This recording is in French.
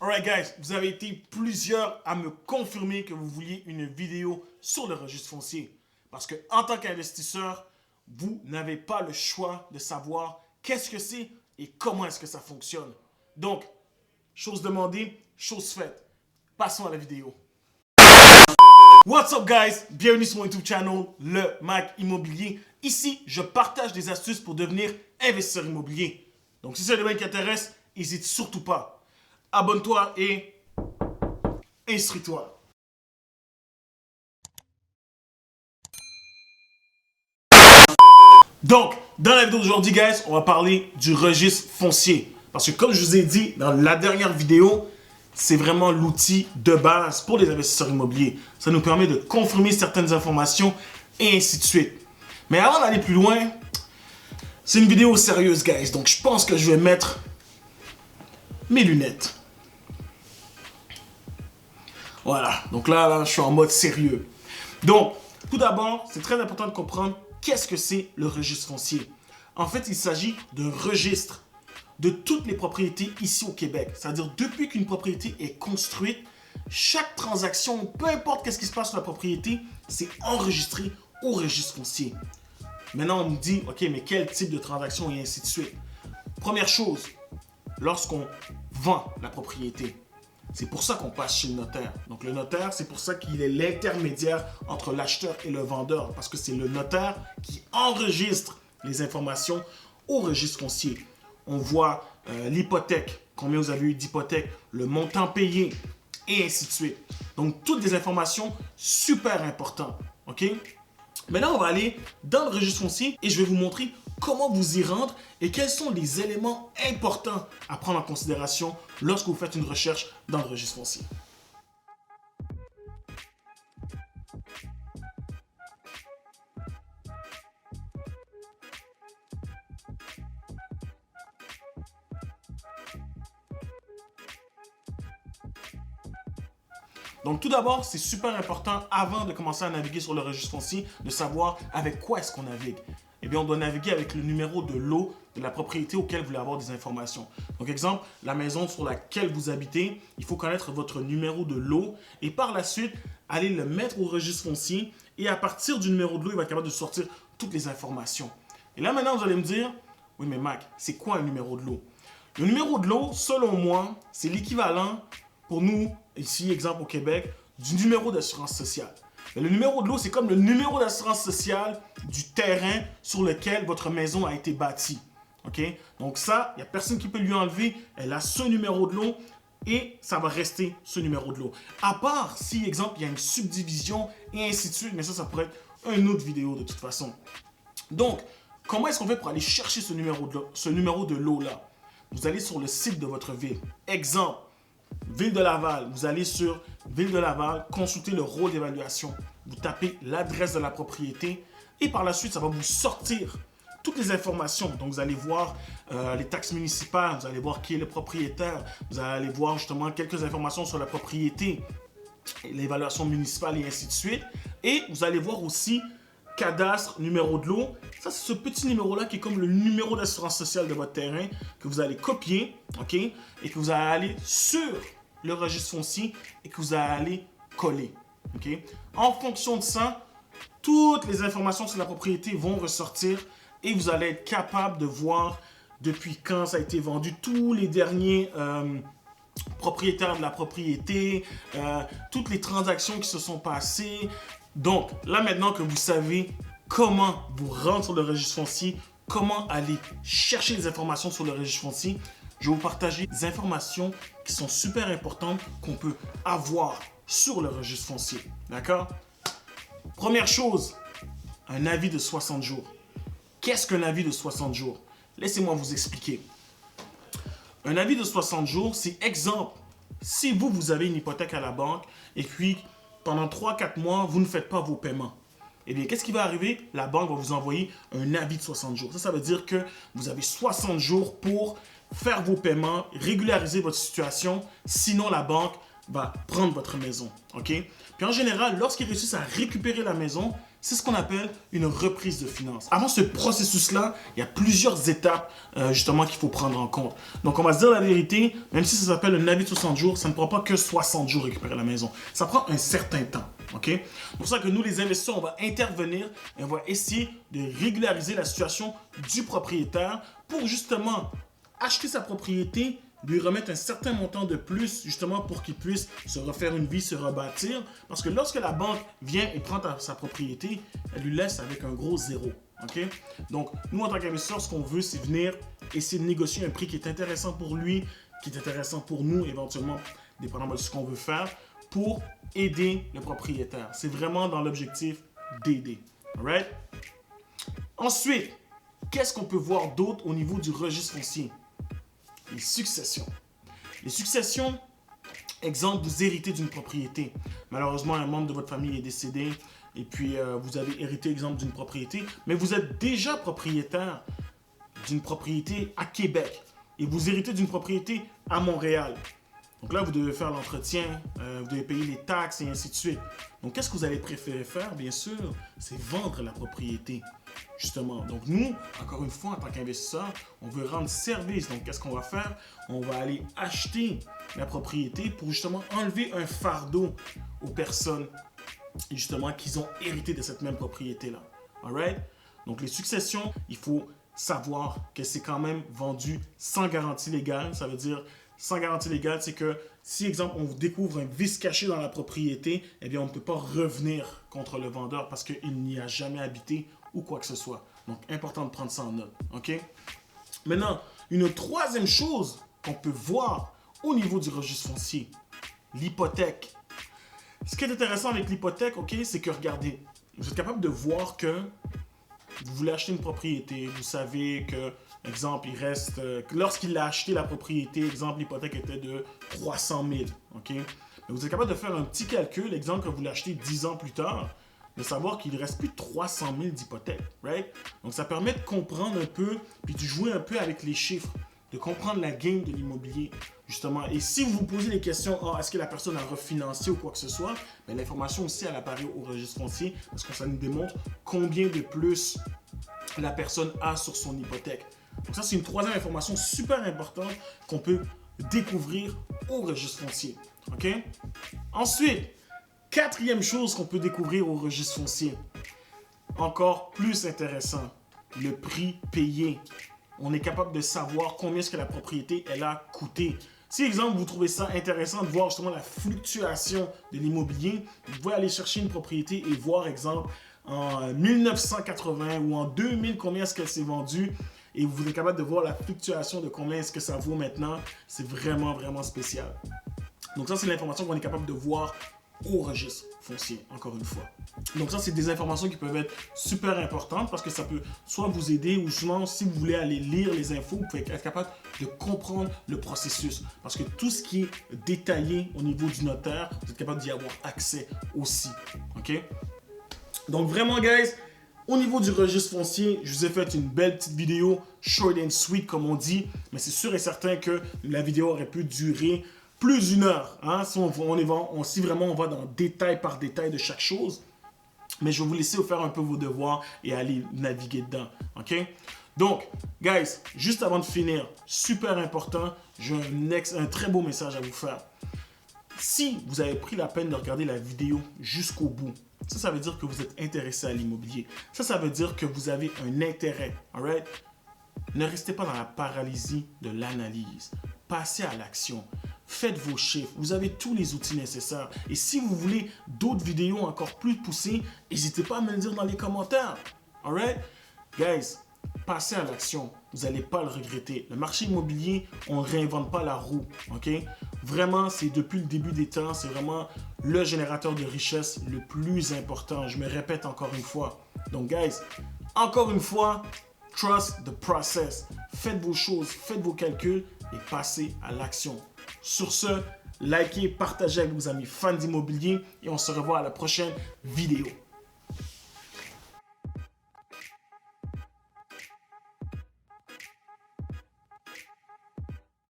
Alright guys, vous avez été plusieurs à me confirmer que vous vouliez une vidéo sur le registre foncier. Parce que en tant qu'investisseur, vous n'avez pas le choix de savoir qu'est-ce que c'est et comment est-ce que ça fonctionne. Donc, chose demandée, chose faite. Passons à la vidéo. What's up guys, bienvenue sur mon YouTube channel, le Mac Immobilier. Ici, je partage des astuces pour devenir investisseur immobilier. Donc si c'est le domaine qui t'intéresse, n'hésite surtout pas. Abonne-toi et instruis-toi. Donc, dans la vidéo d'aujourd'hui, guys, on va parler du registre foncier. Parce que comme je vous ai dit dans la dernière vidéo, c'est vraiment l'outil de base pour les investisseurs immobiliers. Ça nous permet de confirmer certaines informations et ainsi de suite. Mais avant d'aller plus loin, c'est une vidéo sérieuse, guys. Donc, je pense que je vais mettre mes lunettes. Voilà. Donc là, je suis en mode sérieux. Donc, tout d'abord, c'est très important de comprendre qu'est-ce que c'est le registre foncier. En fait, il s'agit d'un registre de toutes les propriétés ici au Québec. C'est-à-dire, depuis qu'une propriété est construite, chaque transaction, peu importe qu'est-ce qui se passe sur la propriété, c'est enregistré au registre foncier. Maintenant, on me dit, OK, mais quel type de transaction et ainsi de suite. Première chose, lorsqu'on vend la propriété, c'est pour ça qu'on passe chez le notaire. Donc, le notaire, c'est pour ça qu'il est l'intermédiaire entre l'acheteur et le vendeur. Parce que c'est le notaire qui enregistre les informations au registre foncier. On voit l'hypothèque, combien vous avez eu d'hypothèque, le montant payé, et ainsi de suite. Donc, toutes des informations super importantes. OK? Maintenant, on va aller dans le registre foncier et je vais vous montrer comment vous y rendre et quels sont les éléments importants à prendre en considération lorsque vous faites une recherche dans le registre foncier. Donc tout d'abord, c'est super important avant de commencer à naviguer sur le registre foncier de savoir avec quoi est-ce qu'on navigue. Eh bien, on doit naviguer avec le numéro de lot de la propriété auquel vous voulez avoir des informations. Donc exemple, la maison sur laquelle vous habitez, il faut connaître votre numéro de lot et par la suite, aller le mettre au registre foncier et à partir du numéro de lot, il va être capable de sortir toutes les informations. Et là maintenant, vous allez me dire, oui mais Mac, c'est quoi un numéro de lot? Le numéro de lot, selon moi, c'est l'équivalent pour nous, ici, exemple au Québec, du numéro d'assurance sociale. Mais le numéro de lot, c'est comme le numéro d'assurance sociale du terrain sur lequel votre maison a été bâtie. Okay? Donc ça, il n'y a personne qui peut lui enlever. Elle a ce numéro de lot et ça va rester ce numéro de lot. À part si, exemple, il y a une subdivision et ainsi de suite, mais ça pourrait être une autre vidéo de toute façon. Donc, comment est-ce qu'on fait pour aller chercher ce numéro de lot-là? Vous allez sur le site de votre ville. Exemple, Ville de Laval, vous allez sur Ville de Laval, consultez le rôle d'évaluation. Vous tapez l'adresse de la propriété et par la suite, ça va vous sortir toutes les informations. Donc, vous allez voir les taxes municipales, vous allez voir qui est le propriétaire, vous allez voir justement quelques informations sur la propriété, l'évaluation municipale et ainsi de suite. Et vous allez voir aussi cadastre, numéro de lot. Ça, c'est ce petit numéro-là qui est comme le numéro d'assurance sociale de votre terrain que vous allez copier, OK? Et que vous allez aller sur le registre foncier et que vous allez aller coller, OK? En fonction de ça, toutes les informations sur la propriété vont ressortir et vous allez être capable de voir depuis quand ça a été vendu, tous les derniers propriétaires de la propriété, toutes les transactions qui se sont passées. Donc, là maintenant que vous savez comment vous rendre sur le registre foncier, comment aller chercher les informations sur le registre foncier, je vais vous partager des informations qui sont super importantes qu'on peut avoir sur le registre foncier. D'accord? Première chose, un avis de 60 jours. Qu'est-ce qu'un avis de 60 jours? Laissez-moi vous expliquer. Un avis de 60 jours, c'est exemple, si vous avez une hypothèque à la banque et puis pendant 3-4 mois, vous ne faites pas vos paiements. Eh bien, qu'est-ce qui va arriver? La banque va vous envoyer un avis de 60 jours. Ça veut dire que vous avez 60 jours pour faire vos paiements, régulariser votre situation. Sinon, la banque va prendre votre maison. OK? Puis en général, lorsqu'ils réussissent à récupérer la maison, c'est ce qu'on appelle une reprise de finances. Avant ce processus-là, il y a plusieurs étapes justement qu'il faut prendre en compte. Donc, on va se dire la vérité, même si ça s'appelle un avis de 60 jours, ça ne prend pas que 60 jours récupérer la maison. Ça prend un certain temps. OK? C'est pour ça que nous, les investisseurs, on va intervenir et on va essayer de régulariser la situation du propriétaire pour justement acheter sa propriété, lui remettre un certain montant de plus, justement pour qu'il puisse se refaire une vie, se rebâtir. Parce que lorsque la banque vient et prend sa propriété, elle lui laisse avec un gros zéro. OK? Donc, nous, en tant qu'investisseurs, ce qu'on veut, c'est venir essayer de négocier un prix qui est intéressant pour lui, qui est intéressant pour nous, éventuellement, dépendamment de ce qu'on veut faire, pour aider le propriétaire. C'est vraiment dans l'objectif d'aider. Alright? Ensuite, qu'est-ce qu'on peut voir d'autre au niveau du registre foncier? Les successions. Les successions, exemple, vous héritez d'une propriété. Malheureusement, un membre de votre famille est décédé et puis vous avez hérité, exemple, d'une propriété, mais vous êtes déjà propriétaire d'une propriété à Québec et vous héritez d'une propriété à Montréal. Donc là, vous devez faire l'entretien, vous devez payer les taxes et ainsi de suite. Donc, qu'est-ce que vous allez préférer faire, bien sûr? C'est vendre la propriété, justement. Donc, nous, encore une fois, en tant qu'investisseur, on veut rendre service. Donc, qu'est-ce qu'on va faire? On va aller acheter la propriété pour justement enlever un fardeau aux personnes, justement, qui ont hérité de cette même propriété-là. All right? Donc, les successions, il faut savoir que c'est quand même vendu sans garantie légale. Ça veut dire sans garantie légale, c'est que si, exemple, on découvre un vice caché dans la propriété, eh bien, on ne peut pas revenir contre le vendeur parce qu'il n'y a jamais habité ou quoi que ce soit. Donc, important de prendre ça en note. OK? Maintenant, une troisième chose qu'on peut voir au niveau du registre foncier, l'hypothèque. Ce qui est intéressant avec l'hypothèque, OK, c'est que, regardez, vous êtes capable de voir que vous voulez acheter une propriété, vous savez que, exemple, il reste, lorsqu'il a acheté la propriété, exemple, l'hypothèque était de 300 000, OK? Mais vous êtes capable de faire un petit calcul, exemple, que vous l'achetez 10 ans plus tard, de savoir qu'il ne reste plus de 300 000 d'hypothèque, right? Donc, ça permet de comprendre un peu, puis de jouer un peu avec les chiffres, de comprendre la game de l'immobilier, justement. Et si vous vous posez des questions, est-ce que la personne a refinancé ou quoi que ce soit, ben, l'information aussi, elle apparaît au registre foncier, parce que ça nous démontre combien de plus la personne a sur son hypothèque. Donc ça, c'est une troisième information super importante qu'on peut découvrir au registre foncier. OK? Ensuite, quatrième chose qu'on peut découvrir au registre foncier, encore plus intéressant, le prix payé. On est capable de savoir combien est-ce que la propriété, elle a coûté. Si, exemple, vous trouvez ça intéressant de voir justement la fluctuation de l'immobilier, vous pouvez aller chercher une propriété et voir, exemple, en 1980 ou en 2000, combien est-ce qu'elle s'est vendue. Et vous êtes capable de voir la fluctuation de combien est-ce que ça vaut maintenant. C'est vraiment, vraiment spécial. Donc ça, c'est l'information qu'on est capable de voir au registre foncier, encore une fois. Donc ça, c'est des informations qui peuvent être super importantes parce que ça peut soit vous aider ou sinon, si vous voulez aller lire les infos, vous pouvez être capable de comprendre le processus. Parce que tout ce qui est détaillé au niveau du notaire, vous êtes capable d'y avoir accès aussi. OK? Donc vraiment, guys, au niveau du registre foncier, je vous ai fait une belle petite vidéo, short and sweet comme on dit, mais c'est sûr et certain que la vidéo aurait pu durer plus d'une heure. Hein? Si vraiment on va dans détail par détail de chaque chose, mais je vais vous laisser faire un peu vos devoirs et aller naviguer dedans. OK? Donc, guys, juste avant de finir, super important, j'ai un très beau message à vous faire. Si vous avez pris la peine de regarder la vidéo jusqu'au bout, ça veut dire que vous êtes intéressé à l'immobilier. Ça veut dire que vous avez un intérêt. All right? Ne restez pas dans la paralysie de l'analyse. Passez à l'action. Faites vos chiffres. Vous avez tous les outils nécessaires. Et si vous voulez d'autres vidéos encore plus poussées, n'hésitez pas à me le dire dans les commentaires. All right? Guys, passez à l'action. Vous n'allez pas le regretter. Le marché immobilier, on ne réinvente pas la roue. OK? Vraiment, c'est depuis le début des temps, c'est vraiment le générateur de richesse le plus important. Je me répète encore une fois. Donc, guys, encore une fois, trust the process. Faites vos choses, faites vos calculs et passez à l'action. Sur ce, likez, partagez avec vos amis fans d'immobilier et on se revoit à la prochaine vidéo.